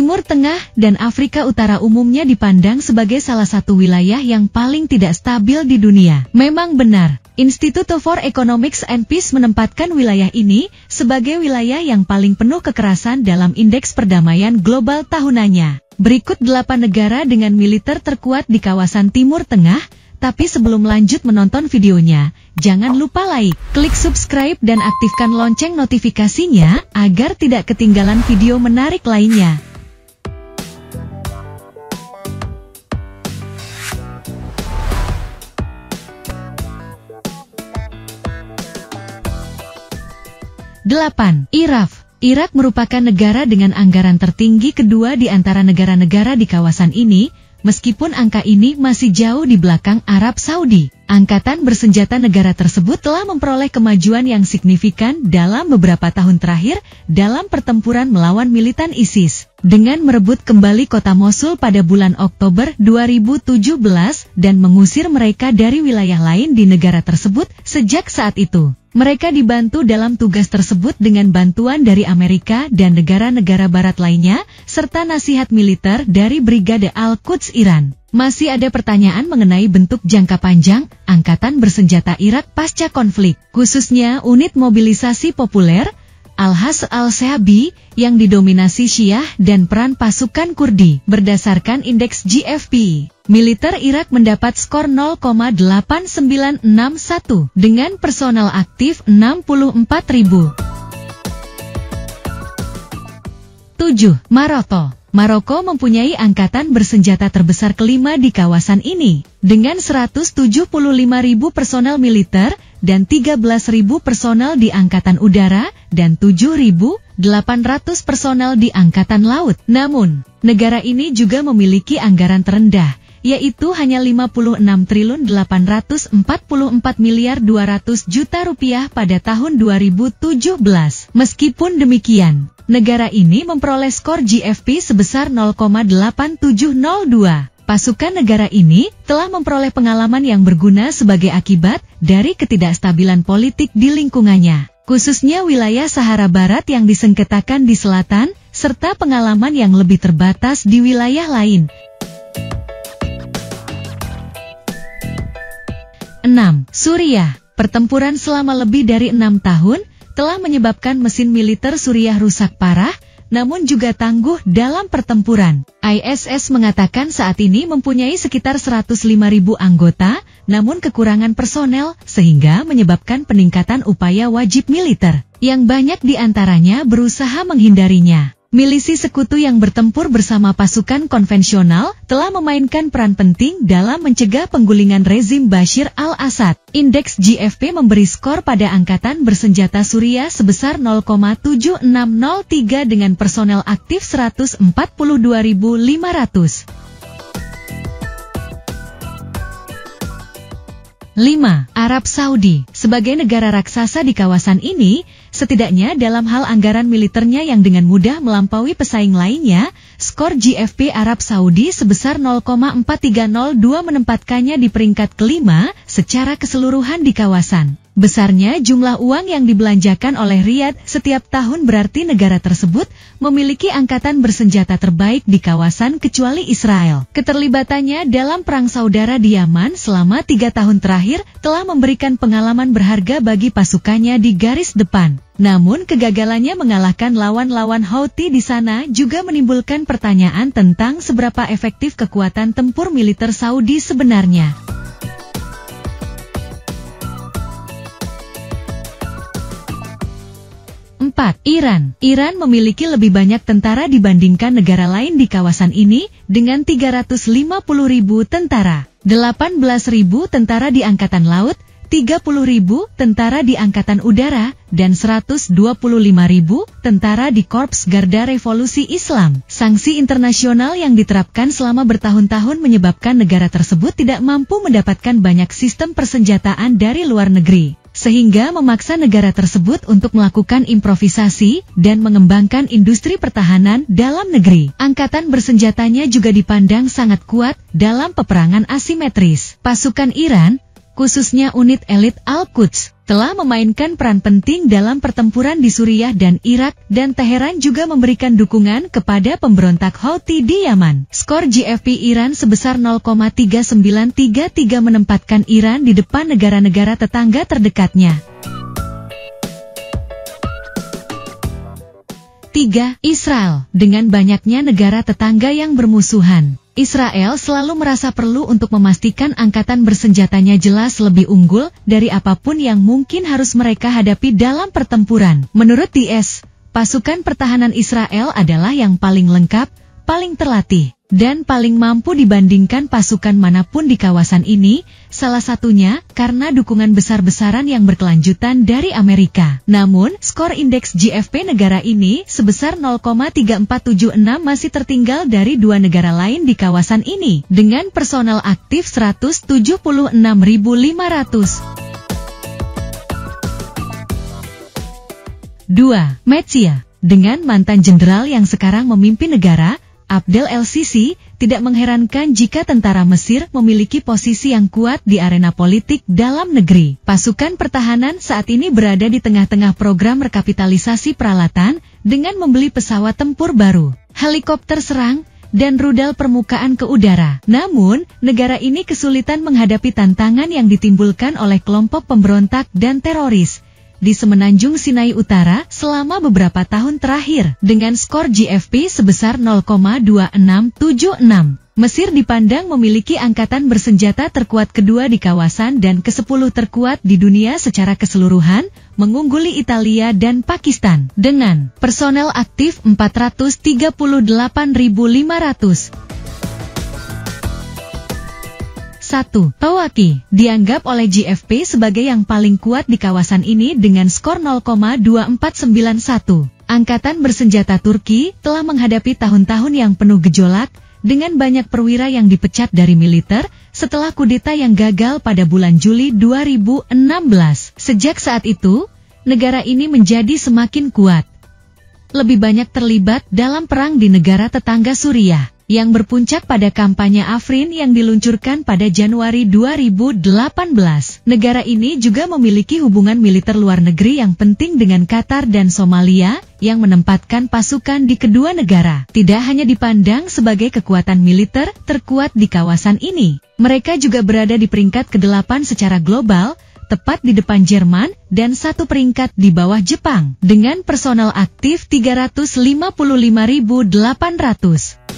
Timur Tengah dan Afrika Utara umumnya dipandang sebagai salah satu wilayah yang paling tidak stabil di dunia. Memang benar, Institute for Economics and Peace menempatkan wilayah ini sebagai wilayah yang paling penuh kekerasan dalam Indeks Perdamaian Global tahunannya. Berikut 8 negara dengan militer terkuat di kawasan Timur Tengah. Tapi sebelum lanjut menonton videonya, jangan lupa like, klik subscribe dan aktifkan lonceng notifikasinya agar tidak ketinggalan video menarik lainnya. Delapan. Irak merupakan negara dengan anggaran tertinggi kedua di antara negara-negara di kawasan ini. Meskipun angka ini masih jauh di belakang Arab Saudi, angkatan bersenjata negara tersebut telah memperoleh kemajuan yang signifikan dalam beberapa tahun terakhir dalam pertempuran melawan militan ISIS. Dengan merebut kembali kota Mosul pada bulan Oktober 2017 dan mengusir mereka dari wilayah lain di negara tersebut sejak saat itu. Mereka dibantu dalam tugas tersebut dengan bantuan dari Amerika dan negara-negara barat lainnya, serta nasihat militer dari Brigade Al-Quds Iran. Masih ada pertanyaan mengenai bentuk jangka panjang angkatan bersenjata Irak pasca konflik, khususnya unit mobilisasi populer, Al-Has al-Shabi, yang didominasi Syiah dan peran pasukan Kurdi. Berdasarkan indeks GFP, militer Irak mendapat skor 0,8961 dengan personel aktif 64.000. 7. Maroko mempunyai angkatan bersenjata terbesar kelima di kawasan ini, dengan 175.000 personel militer dan 13.000 personel di angkatan udara dan 7.800 personel di angkatan laut. Namun, negara ini juga memiliki anggaran terendah, yaitu hanya 56.844.200.000.000 rupiah pada tahun 2017. Meskipun demikian, negara ini memperoleh skor GFP sebesar 0,8702. Pasukan negara ini telah memperoleh pengalaman yang berguna sebagai akibat dari ketidakstabilan politik di lingkungannya, khususnya wilayah Sahara Barat yang disengketakan di selatan, serta pengalaman yang lebih terbatas di wilayah lain. 6. Suriah. Pertempuran selama lebih dari 6 tahun telah menyebabkan mesin militer Suriah rusak parah, namun juga tangguh dalam pertempuran. ISS mengatakan saat ini mempunyai sekitar 105.000 anggota, namun kekurangan personel, sehingga menyebabkan peningkatan upaya wajib militer, yang banyak di antaranya berusaha menghindarinya. Milisi sekutu yang bertempur bersama pasukan konvensional telah memainkan peran penting dalam mencegah penggulingan rezim Bashir al-Assad. Indeks GFP memberi skor pada angkatan bersenjata Suriah sebesar 0,7603 dengan personel aktif 142.500. 5. Arab Saudi. Sebagai negara raksasa di kawasan ini, setidaknya dalam hal anggaran militernya yang dengan mudah melampaui pesaing lainnya, skor GFP Arab Saudi sebesar 0,4302 menempatkannya di peringkat kelima secara keseluruhan di kawasan. Besarnya jumlah uang yang dibelanjakan oleh Riyadh setiap tahun berarti negara tersebut memiliki angkatan bersenjata terbaik di kawasan kecuali Israel. Keterlibatannya dalam perang saudara di Yaman selama 3 tahun terakhir telah memberikan pengalaman berharga bagi pasukannya di garis depan. Namun kegagalannya mengalahkan lawan-lawan Houthi di sana juga menimbulkan pertanyaan tentang seberapa efektif kekuatan tempur militer Saudi sebenarnya. 4. Iran memiliki lebih banyak tentara dibandingkan negara lain di kawasan ini, dengan 350.000 tentara, 18.000 tentara di Angkatan Laut, 30.000 tentara di Angkatan Udara, dan 125.000 tentara di Korps Garda Revolusi Islam. Sanksi internasional yang diterapkan selama bertahun-tahun menyebabkan negara tersebut tidak mampu mendapatkan banyak sistem persenjataan dari luar negeri, sehingga memaksa negara tersebut untuk melakukan improvisasi dan mengembangkan industri pertahanan dalam negeri. Angkatan bersenjatanya juga dipandang sangat kuat dalam peperangan asimetris. Pasukan Iran, khususnya unit elit Al-Quds, telah memainkan peran penting dalam pertempuran di Suriah dan Irak, dan Teheran juga memberikan dukungan kepada pemberontak Houthi di Yaman. Skor GFP Iran sebesar 0,3933 menempatkan Iran di depan negara-negara tetangga terdekatnya. 3. Israel. Dengan banyaknya negara tetangga yang bermusuhan, Israel selalu merasa perlu untuk memastikan angkatan bersenjatanya jelas lebih unggul dari apapun yang mungkin harus mereka hadapi dalam pertempuran. Menurut DS, pasukan pertahanan Israel adalah yang paling lengkap, paling terlatih, dan paling mampu dibandingkan pasukan manapun di kawasan ini, salah satunya karena dukungan besar-besaran yang berkelanjutan dari Amerika. Namun, skor indeks GFP negara ini sebesar 0,3476 masih tertinggal dari dua negara lain di kawasan ini, dengan personel aktif 176.500. 2. Metsia. Dengan mantan jenderal yang sekarang memimpin negara, Abdel El-Sisi, tidak mengherankan jika tentara Mesir memiliki posisi yang kuat di arena politik dalam negeri. Pasukan pertahanan saat ini berada di tengah-tengah program rekapitalisasi peralatan dengan membeli pesawat tempur baru, helikopter serang, dan rudal permukaan ke udara. Namun, negara ini kesulitan menghadapi tantangan yang ditimbulkan oleh kelompok pemberontak dan teroris di semenanjung Sinai Utara selama beberapa tahun terakhir, dengan skor GFP sebesar 0,2676. Mesir dipandang memiliki angkatan bersenjata terkuat kedua di kawasan dan ke-10 terkuat di dunia secara keseluruhan, mengungguli Italia dan Pakistan, dengan personel aktif 438.500. 1. Tawaki, dianggap oleh GFP sebagai yang paling kuat di kawasan ini dengan skor 0,2491. Angkatan bersenjata Turki telah menghadapi tahun-tahun yang penuh gejolak, dengan banyak perwira yang dipecat dari militer setelah kudeta yang gagal pada bulan Juli 2016. Sejak saat itu, negara ini menjadi semakin kuat, lebih banyak terlibat dalam perang di negara tetangga Suriah, yang berpuncak pada kampanye Afrin yang diluncurkan pada Januari 2018. Negara ini juga memiliki hubungan militer luar negeri yang penting dengan Qatar dan Somalia, yang menempatkan pasukan di kedua negara. Tidak hanya dipandang sebagai kekuatan militer terkuat di kawasan ini, mereka juga berada di peringkat ke-8 secara global, tepat di depan Jerman, dan 1 peringkat di bawah Jepang, dengan personel aktif 355.800.